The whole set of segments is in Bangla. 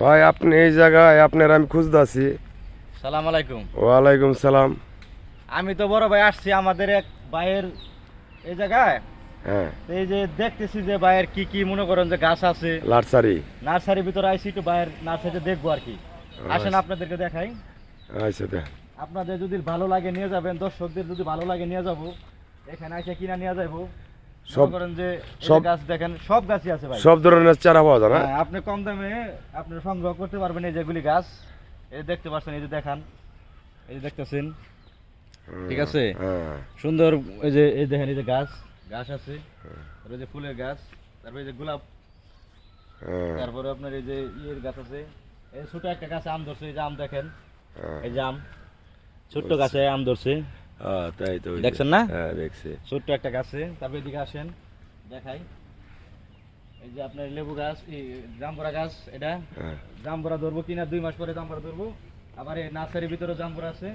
ভাই আপনি এই জায়গায় আপনার আমি খুঁজতেছি। সালাম আলাইকুম। ওয়ালাইকুম সালাম। আমি তো বড় ভাই আসছি আমাদের এক ভাইয়ের এই জায়গায়। হ্যাঁ, এই যে দেখতেছি যে ভাইয়ের কি কি মনে করেন যে গাছ আছে, লাটসারি। নার্সারির ভিতরে আইসি, একটু ভাইয়ের নার্সারিতে দেখবো আর কি। আসেন আপনাদেরকে দেখাই। আচ্ছা দেখ। আপনাদের যদি ভালো লাগে নিয়ে যাবেন, দর্শকদের যদি ভালো লাগে নিয়ে যাবো, এখানে এসে কিনা নিয়ে যাবো। সব মনে করেন যে সব গাছ দেখেন, সব গাছই আছে ভাই। সব ধরনের চারা পাওয়া যায় না? হ্যাঁ, আপনি কম দামে আপনি সংগ্রহ করতে পারবেন এই যেগুলি গাছ। এই দেখতে পাচ্ছেন, এই যে দেখান, এই যে দেখতেছেন, ঠিক আছে। হ্যাঁ, সুন্দর। এই দেখেন, এই যে গাছ আছে, তারপরে যে ফুলের গাছ, তারপরে এই যে গোলাপ, হ্যাঁ, তারপরে আপনার এই যে ইয়ের গাছ আছে। এই ছোট একটা গাছে আম ধরছে, এই যে আম দেখেন, হ্যাঁ। এই যে আম, ছোট্ট গাছে আম ধরছে, তাই তো, ওই যে। দেখছেন না? হ্যাঁ, দেখছি। ছোট্ট একটা গাছে। তারপরে এদিকে আসেন, দেখাই। এই যে আপনার লেবু গাছ, এই জাম্বুরা গাছ, এটা হ্যাঁ, জাম্বুরা ধরবো কিনা 2 মাস পরে জাম্বুরা ধরবো। আবার এই নার্সারির ভিতরে জাম্বুরা আছে।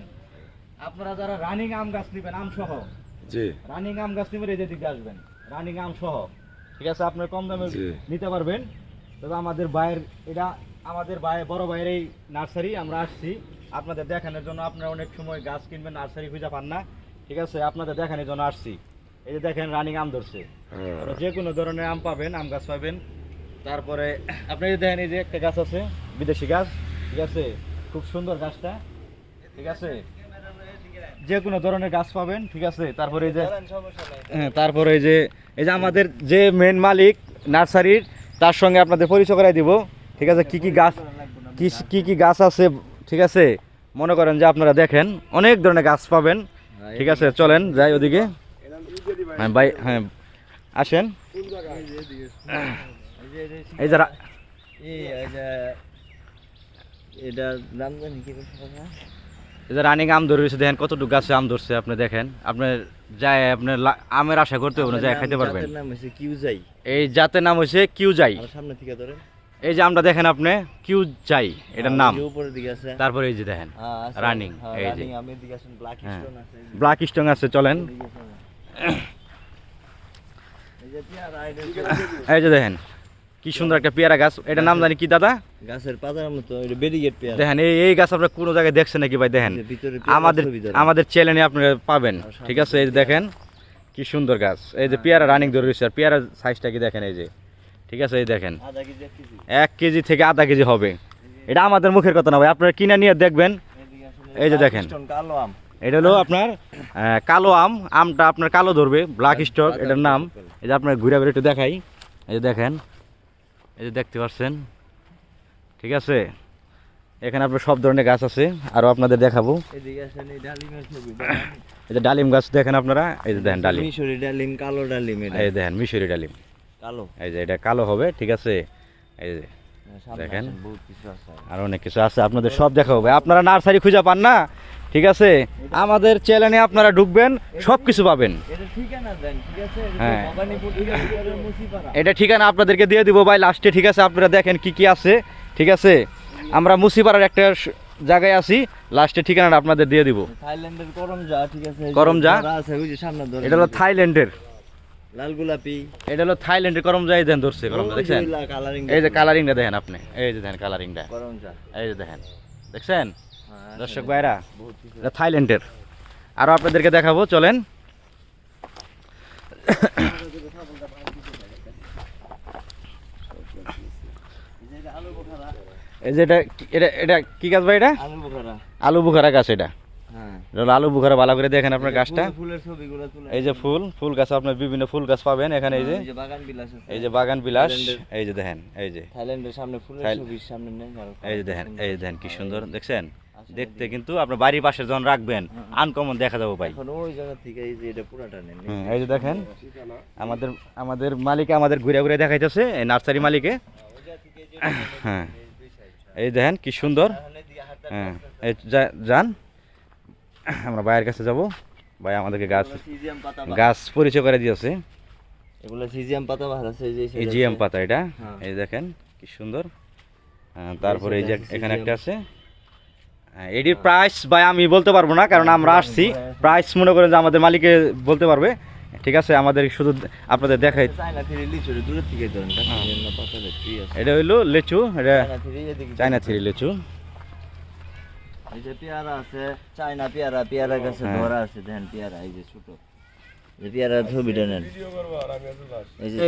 আপনারা যারা রানিং আম গাছ নেবেন, আম সহ জি, রানিং আম গাছ নেবেন, এই যে দিকে আসবেন, রানিং আম সহ, ঠিক আছে। আপনার কম দামে জি। নিতে পারবেন। তবে আমাদের ভাইয়ের এটা, আমাদের ভাই বড় ভাইয়ের এই নার্সারি, আমরা আসছি আপনাদের দেখানোর জন্য। আপনারা অনেক সময় গাছ কিনবেন, নার্সারি খুঁজে পান না, ঠিক আছে, আপনাদের দেখানোর জন্য আসছি। এই যে দেখেন, রানিং আম ধরছে, হ্যাঁ, যে কোনো ধরনের আম পাবেন, আম গাছ পাবেন। তারপরে আপনি এই যে দেখেন, এই যে একটা গাছ আছে, বিদেশি গাছ, ঠিক আছে, খুব সুন্দর গাছটা, ঠিক আছে। যে কোনো ধরনের গাছ পাবেন, ঠিক আছে। তারপরে এই যে হ্যাঁ, তারপরে এই যে আমাদের যে মেন মালিক নার্সারির, তার সঙ্গে আপনাদের পরিচয় করাই দিব, ঠিক আছে। কি কি গাছ, কি গাছ আছে, ঠিক আছে। মনে করেন যে আপনারা দেখেন, অনেক ধরনের গাছ পাবেন, ঠিক আছে। চলেন যাই ওদিকে। হ্যাঁ ভাই, হ্যাঁ আসেন। এই যারা এই যে রানিং আম ধরে রয়েছে, দেখেন কতটুকু গাছে আম ধরছে, আপনি দেখেন। আপনার যায় আপনার আমের আশা করতে হবে না, যায় খাইতে পারবেন। এই জাতের নাম হচ্ছে কিউজাই। সামনে থেকে ধরেন, এই যে আমরা দেখেন আপনি কিউজাই, এটার নাম। উপরের দিকে আছে। তারপরে এই যে দেখেন রানিং, এই যে আমের দিকে আছেন, ব্ল্যাক হ্যাঁ, স্টোন আছে, ব্ল্যাক স্টোন আছে। চলেন, এই যে পেয়ারা, এই যে দেখেন কি সুন্দর একটা পেয়ারা গাছ। এটার নাম জানি কি দাদা? গাছের পাতার মতো এটা বেরিগেট পেয়ারা। দেখেন এই গাছ আপনারা কোনো জায়গায় দেখছেন নাকি ভাই? দেখেন ভিতরে আমাদের চ্যানেলে আপনারা পাবেন, ঠিক আছে। এই যে দেখেন কি সুন্দর গাছ, এই যে পেয়ারা রানিং ধরে রয়েছে। আর পেয়ারার সাইজটা কি দেখেন, এই যে, ঠিক আছে। এই দেখেন আধা কেজি 1 কেজি 1 কেজি থেকে আধা কেজি হবে। এটা আমাদের মুখের কথা না ভাই, আপনারা কিনে নিয়ে দেখবেন। এদিকে আসলে এই যে দেখেন, স্টোন কালো আম। এটা হলো আপনার কালো আম। আমটা আপনার কালো ধরবে, ব্ল্যাক স্টক এটার নাম। এই যে আপনার ঘুরে ঘুরে একটু দেখাই, এই যে দেখেন, এই যে দেখতে পাচ্ছেন, ঠিক আছে। এখানে আপনার সব ধরনের গাছ আছে, আরও আপনাদের দেখাবো। এদিকে আসেন, এই ডালিমের ছবি। এই যে ডালিম গাছ দেখেন আপনারা, এই যে দেখেন ডালিম, মিশরি ডালিম, কালো ডালিম। এটা এই দেখেন মিশরি ডালিম, কালো। এই যে এটা কালো হবে, ঠিক আছে। এই যে সামনে দেখেন আসেন, বহুত কিছু আছে। আর অনেক কিছু আছে, আপনাদের সব দেখাবো ভাই। আপনারা নার্সারি খুঁজে পান না, ঠিক আছে, আমাদের চ্যানেলে আপনারা ঢুকবেন, সব কিছু পাবেন। এটা ঠিকানা দেন, ঠিক আছে। হ্যাঁ। ভবানীপুর ভিতরের মুসিপাড়া। এটা ঠিকানা আপনাদেরকে দিয়ে দিব ভাই লাস্টে, ঠিক আছে। আপনারা দেখেন কি কি আছে, ঠিক আছে। আমরা মুসিপাড়ার একটা জায়গায় আছি, লাস্টে ঠিকানাটা আপনাদের দিয়ে দিব। থাইল্যান্ডের করমজা, ঠিক আছে। করমজা আছে, ওই যে সামনে ধরে। এটা হলো থাইল্যান্ডের, লাল গোলাপি। এটা হলো থাইল্যান্ডের করমজা। এই দেন ধরছে করমজা, দেখছেন? কালারিং। এই যে কালারিংটা দেখেন আপনি, এই যে দেখেন কালারিংটা, করমজা। এই যে দেখেন, দেখছেন হ্যাঁ, দর্শক ভাইরা? বহুত কিছু। এটা থাইল্যান্ডের। আরও আপনাদেরকে দেখাবো, চলেন। আলু বোখারা। এই যে এটা এটা এটা কি গাছ ভাই? এটা আলু বোখারা। আলু বুখারা গাছ। এটা হ্যাঁ। এটা হলো আলু বুখারা। ভালো করে দেখেন আপনার গাছটা, ফুলের ছবিগুলো তুলে। এই যে ফুল গাছ, আপনার বিভিন্ন ফুল গাছ পাবেন এখানে। এই যে এই যে বাগান বিলাস আছে। এই যে বাগান বিলাস, থাইল্যান্ডের। এই যে দেখেন, এই যে থাইল্যান্ডের সামনে ফুলের থাইল- ছবির সামনে নেই আর। এই যে দেখেন, এই যে দেখেন কি সুন্দর, দেখছেন? দেখতে কিন্তু আপনার বাড়ির পাশে যখন রাখবেন, আনকমন দেখা যাবো ভাই। এখন ওই জায়গা থেকে এই যে এটা পুরাটা নেন। এই যে দেখেন আমাদের মালিকে আমাদের ঘুরে ঘুরে দেখাইতেছে, এই নার্সারি মালিকে। হ্যাঁ, এই দেখেন কি সুন্দর। হ্যাঁ, এই যান, আমরা ভাইয়ের কাছে যাব। ভাই আমাদেরকে সিজিয়াম পাতা। গাছ পরিচয় করে দিয়েছে। এগুলো সিজিয়াম পাতা ভালো আছে, এই জিএম পাতা এটা, হ্যাঁ। এই দেখেন কি সুন্দর। তারপরে এই যে এখানে একটা আছে। এটির প্রাইস ভাই আমি বলতে পারবো না, কারণ আমরা আসছি। প্রাইস মনে করেন যে আমাদের মালিকে বলতে পারবে। ঠিক আছে, আমাদের শুধু আপনাদের দেখাই। চায়না থ্রি লিচু দূরের থেকে ধরেন কাশ্মীরের না পাতালে ট্রি আছে। এটা হইলো লেচু, এটা চায়না থ্রি এদিকে চায়না থ্রি লেচু। এই যে পেয়ারা আছে, চায়না পেয়ারা, পেয়ারা গাছে হ্যাঁ। ধরা আছে, দেখেন পেয়ারা এই যে ছোট, এই পেয়ারা ছবিটা নেন।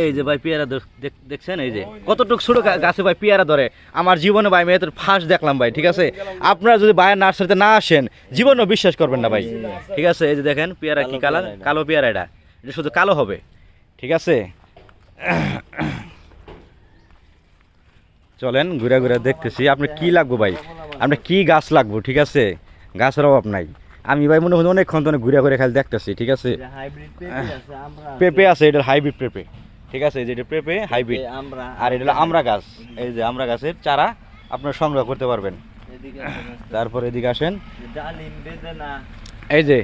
এই যে ভাই পেয়ারা দেখছেন, এই যে কতটুকু ছোট গাছে ভাই পেয়ারা ধরে। আমার জীবনে ভাই আমি এত ফার্স্ট দেখলাম ভাই, ঠিক আছে। আপনারা যদি ভাইয়ের নার্সারিতে না আসেন জীবনেও বিশ্বাস করবেন না ভাই, ঠিক আছে। এই যে দেখেন পেয়ারা কি কালার, কালো পেয়ারা, এটা এটা শুধু কালো হবে, ঠিক আছে। চলেন ঘুরে ঘুরে দেখতেছি আপনি কি লাগবো ভাই, আপনার কি গাছ লাগবো, ঠিক আছে। গাছের অভাব নাই, আমি ভাই মনে হয় অনেকক্ষণ তো ঘুরে ঘুরে খালি দেখতেছি, ঠিক আছে। হাইব্রিড পেঁপে আছে, আমরা পেঁপে আছে, এটা হাইব্রিড পেঁপে, ঠিক আছে। যেটা পেঁপে হাইব্রিড, আমরা আর এটা হলো আমরা গাছ। এই যে আমরা গাছের চারা আপনারা সংগ্রহ করতে পারবেন। এদিকে আছে তারপর এদিকে আসেন, ডালিম, বেদানা, এই যে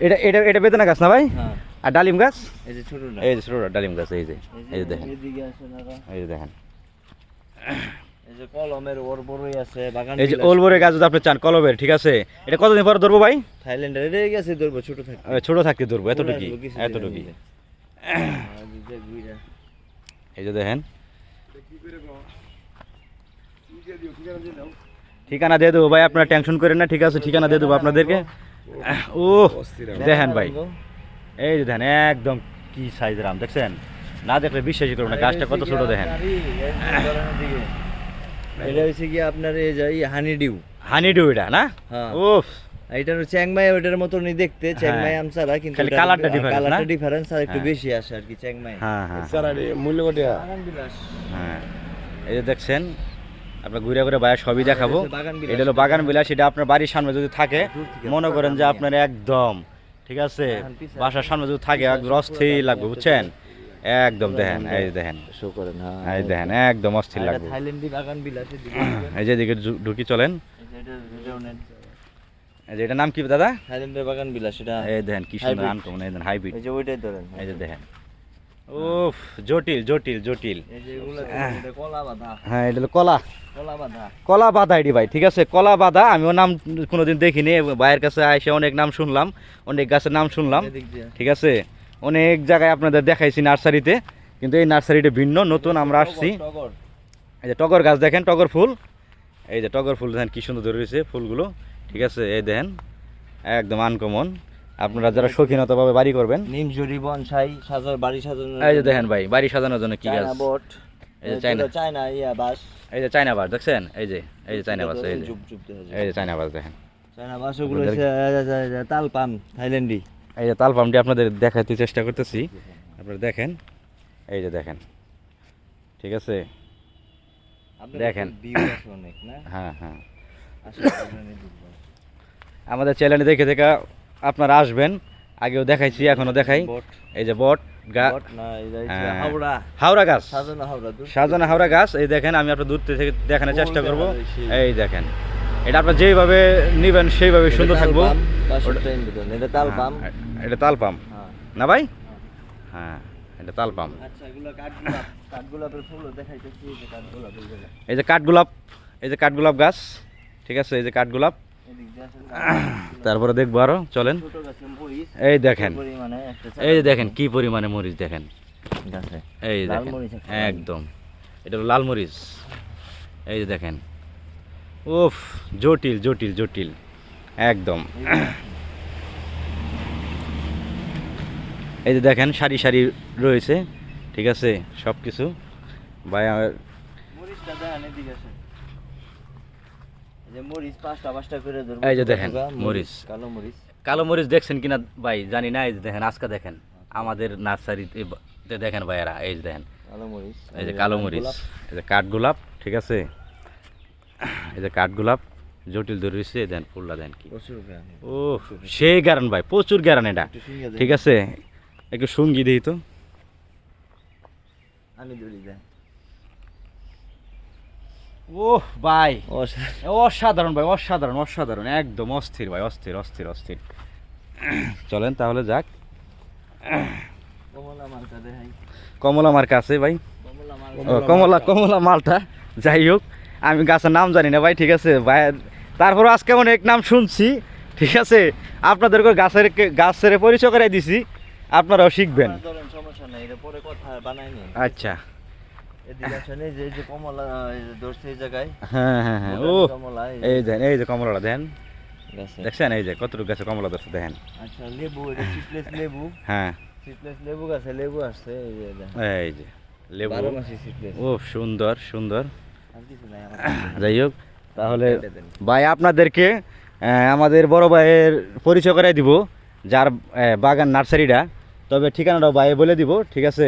এটা এটা এটা বেদানা গাছ না ভাই, হ্যাঁ আর ডালিম গাছ, এই যে ছোটটা, এই যে ছোট ডালিম গাছ, এই যে এই যে দেখেন, এদিকে আছে নারা, এই যে দেখেন, এই যে কলমের ওর বড়ই আছে, বাগান এই যে ওলবরে গাছ যদি আপনি চান কলবের, ঠিক আছে। এটা কতদিন পরে ধরবো ভাই? থাইল্যান্ডের এদিকে গেছে ধরবো ছোট থাকে, ছোট থাকতে ধরবো, এতটুকুই এতটুকুই। এই যে দেখেন, ঠিকানা দিয়ে দেবো ভাই, আপনারা টেনশন করেন না, ঠিক আছে। ঠিকানা দিয়ে দেবো আপনাদেরকে। ও দেখেন ভাই, এই যে দেখেন একদম কি সাইজের আম, দেখছেন? না দেখলে বিশ্বাসই করবো না, গাছটা কত ছোট দেখেন। এটা হচ্ছে কি আপনার এই যে হানি ডিউ, হানি ডু এটা না? হ্যাঁ। উফ, এটার চ্যাংমাই ওটার মতনই দেখতে, চ্যাংমাই আম ছাড়া, কিন্তু খালি কালারটা difference, না? কালারটা ডিফারেন্স আর একটু হ্যাঁ। বেশি আসে আর কি চ্যাংমাই। হ্যাঁ হ্যাঁ মূল্য কত? বাগান বিলাস, হ্যাঁ, এই যে দেখছেন, আপনার ঘুরে ঘুরে বাইরে সবই দেখাবো। বাগান বিলাস। এটা হলো বাগান বিলাস, এটা আপনার বাড়ির সামনে যদি থাকে, দূর থেকে মনে করেন যে বাগান আপনার একদম, ঠিক আছে, এখন পিছনে বাসার সামনে যদি থাকে একদম অস্থির লাগবে, বুঝছেন? একদম দেখেন, এই যে দেখেন, শো করেন, হ্যাঁ এই দেখেন একদম অস্থির এটা লাগবে। থাইল্যান্ডি বাগান বিলাসের দিকে এই যে এদিকে ঢুকি চলেন। এটাও নেন। এই যে এটার নাম কি দাদা? থাইল্যান্ডের বাগান বিলাস, এটা এই দেখেন কি সুন্দর Hybrid। আনকমন, এই দেখেন হাইব্রিড, এই যে ওইটাই ধরেন, এই যে দেখেন, উফ জটিল জটিল জটিল। এই যে এগুলো এটা কলা বাঁধা, হ্যাঁ, এটা হলো কলা, কলা বাঁধা, কলা বাঁধা এটি ভাই, ঠিক আছে। কলা বাঁধা আমিও নাম কোনোদিন দেখিনি, ভাইয়ের কাছে এসে অনেক নাম শুনলাম, অনেক গাছের নাম শুনলাম, এদিক দিয়ে ঠিক আছে। অনেক জায়গায় আপনাদের দেখাইছি নার্সারিতে, কিন্তু এই নার্সারিটা ভিন্ন, নতুন আমরা আসছি। টগর, এই যে টগর গাছ দেখেন, টগর ফুল, এই যে টগর ফুল দেখেন কি সুন্দর ধরে রয়েছে ফুলগুলো, ঠিক আছে। এই দেখেন একদম আনকমন, আপনারা যারা শৌখিনতাভাবে বাড়ি করবেন। নিম জুড়ি বনসাই সাজার বাড়ি সাজানোর, এই যে দেখেন ভাই বাড়ি সাজানোর জন্য কি গাছ, চায়না বট, এই যে চায়না, চায়না ইয়া বাস, এই যে চায়না বাস দেখছেন, এই যে চায়না বাস, এই যে চুপ চুপ দেখা যায়। এই যে চায়না বাস দেখেন, চায়না বাস ওগুলো তাল পাম থাইল্যান্ডি, এই যে তালপামটি আপনাদের দেখাতে চেষ্টা করতেছি, আপনারা দেখেন, এই যে দেখেন, ঠিক আছে। দেখেন। ভিউ আছে অনেক না, হ্যাঁ হ্যাঁ, আসলে আপনারা দেখবেন। আমাদের চ্যানেলে দেখে দেখে আপনারা আসবেন, আগেও দেখাইছি এখনো দেখাই। বট, এই যে বট বট না এটা হচ্ছে হ্যাঁ। হাওড়া, হাওড়া গাছ, সাজানো হাওড়া দূর সাজানা হাওড়া গাছ, এই দেখেন আমি আপনার দূর থেকে দেখানোর চেষ্টা করব। দেখা যায় সেই। এই দেখেন, এটা আপনার যেইভাবে নিবেন সেইভাবে সুন্দর থাকবো। এটা তাল পাম, হ্যাঁ, এটা তালপাম হ্যাঁ। না ভাই? হ্যাঁ, এটা তালপাম। আচ্ছা এগুলো কাঠগোলাপ, কাঠগোলাপের ফুলও দেখাইতেছি, এই যে কাঠগোলাপের গুলো। এই যে কাঠগোলাপ, এই যে কাঠগোলাপ গাছ, ঠিক আছে। এই যে কাঠগোলাপ, এদিক দিয়ে আসেন, তারপরে দেখবো আরো, চলেন। ছোট গাছে মরিচ, এই দেখেন, পরিমাণে একটা এই যে দেখেন কি পরিমাণে মরিচ দেখেন, গাছে এই লাল দেখেন মরিচ একটা। একদম, এটা হলো লাল মরিচ, এই যে দেখেন, উফ জটিল জটিল জটিল একদম। এই যে দেখেন সারি সারি রয়েছে, ঠিক আছে সব কিছু ভাই। মরিচটা দেখেন এদিকে আসেন, এই যে মরিচ পাঁচটা পাঁচটা করে ধরবো। এই যে দেখেন মরিচ, কালো মরিচ, কালো মরিচ দেখছেন কিনা ভাই জানি না। এই যে দেখেন আজকে দেখেন আমাদের নার্সারিতে দেখেন ভাইয়ারা, এই যে দেখেন, কালো মরিচ, এই যে কালো মরিচ, এই যে কাঠগোলাপ, ঠিক আছে। এই যে কাঠগোলাপ জটিল ধরে রয়েছে, দেন ফুলটা দেন কি, প্রচুর গ্রাম। ও সেই গ্যারান ভাই, প্রচুর গ্যারান এটা, একটু শুনিয়ে দেন। ঠিক আছে। একটু সঙ্গী দিই তো, আমি ধরি দেন। ও ভাই ও অসাধারণ ভাই, অসাধারণ অসাধারণ একদম অস্থির ভাই, অস্থির অস্থির অস্থির। চলেন তাহলে যাক। কমলা মালটা দেখাই, কমলা মার্কা আছে ভাই, কমলা মাল, ও কমলা কমলা মালটা, যাই হোক আমি গাছের নাম জানি না ভাই, ঠিক আছে ভাই। তারপর আজকে অনেক নাম শুনছি, ঠিক আছে। আপনাদেরকে গাছের পরিচয় করে দিছি, আপনারাও শিখবেন। ধরেন সমস্যা নাই, এটা পরে কথা বানাই নি। আচ্ছা, এদিকে আসেন, এই যে কমলা এই যে ধরছে এই জায়গায়, হ্যাঁ হ্যাঁ হ্যাঁ, ও কমলা এই যে কমলাটা দেখেন, গাছে। দেখছেন এই যে কতটুকু গাছে কমলা ধরছে দেখেন। আচ্ছা, লেবু, এটা সিডলেস লেবু, হ্যাঁ সিডলেস লেবু গাছে লেবু আসছে, এই যে দেখেন। এই যে লেবু, 12 মাসি সিডলেস। ও সুন্দর সুন্দর। আর কিছু নাই আমার। যাই হোক, তাহলে ভাই আপনাদেরকে আমাদের বড় ভাইয়ের পরিচয় করে দিব, যার বাগান নার্সারিটা, তবে ঠিকানাটাও ভাই বলে দিব, ঠিক আছে?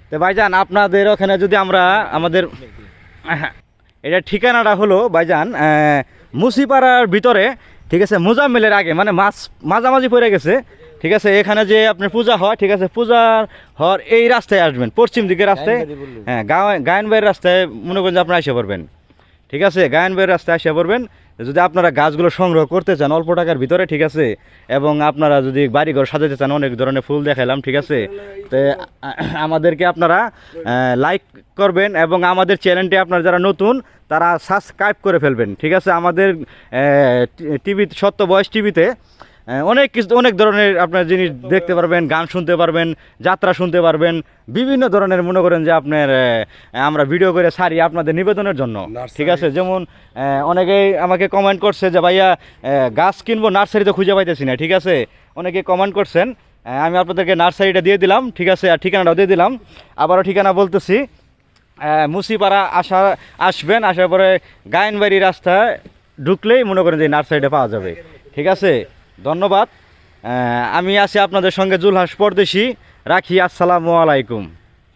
তো ভাইজান আপনাদের ওখানে যদি আমরা আমাদের এটা ঠিকানাটা হলো ভাইজান মুসিপাড়ার ভিতরে, ঠিক আছে, মুজাম্মেলের আগে, মানে মাঝামাঝি পড়ে গেছে, ঠিক আছে? এখানে যে আপনার পূজা হয়, ঠিক আছে, পূজার হওয়ার এই রাস্তায় আসবেন, পশ্চিম দিকের রাস্তায়, হ্যাঁ গায়নবাইয়ের রাস্তায় মনে করেন যে আপনারা এসে পড়বেন, ঠিক আছে? গায়নবাইয়ের রাস্তায় এসে পড়বেন। যদি আপনারা গাছগুলো সংগ্রহ করতে চান অল্প টাকার ভিতরে, ঠিক আছে, এবং আপনারা যদি বাড়িঘর সাজাতে চান, অনেক ধরনের ফুল দেখাইলাম, ঠিক আছে? তো আমাদেরকে আপনারা লাইক করবেন এবং আমাদের চ্যানেলটি আপনারা যারা নতুন তারা সাবস্ক্রাইব করে ফেলবেন, ঠিক আছে? আমাদের টিভি সত্য বয়স টিভিতে অনেক ধরনের আপনার জিনিস দেখতে পারবেন, গান শুনতে পারবেন, যাত্রা শুনতে পারবেন, বিভিন্ন ধরনের মনে করেন যে আপনার আমরা ভিডিও করে ছাড়ি আপনাদের নিবেদনের জন্য, ঠিক আছে? যেমন অনেকেই আমাকে কমেন্ট করছে যে ভাইয়া গাছ কিনবো, নার্সারিতে খুঁজে পাইতেছি না, ঠিক আছে? অনেকে কমেন্ট করছেন, আমি আপনাদেরকে নার্সারিটা দিয়ে দিলাম, ঠিক আছে, আর ঠিকানাটাও দিয়ে দিলাম। আবারও ঠিকানা বলতেছি, মুসিপাড়া আসবেন, আসার পরে গায়নবাড়ি রাস্তায় ঢুকলেই মনে করেন যে নার্সারিটা পাওয়া যাবে, ঠিক আছে? ধন্যবাদ। আমি আছি আপনাদের সঙ্গে জুলহাস পরদেশি, রাখি। আসসালামু আলাইকুম।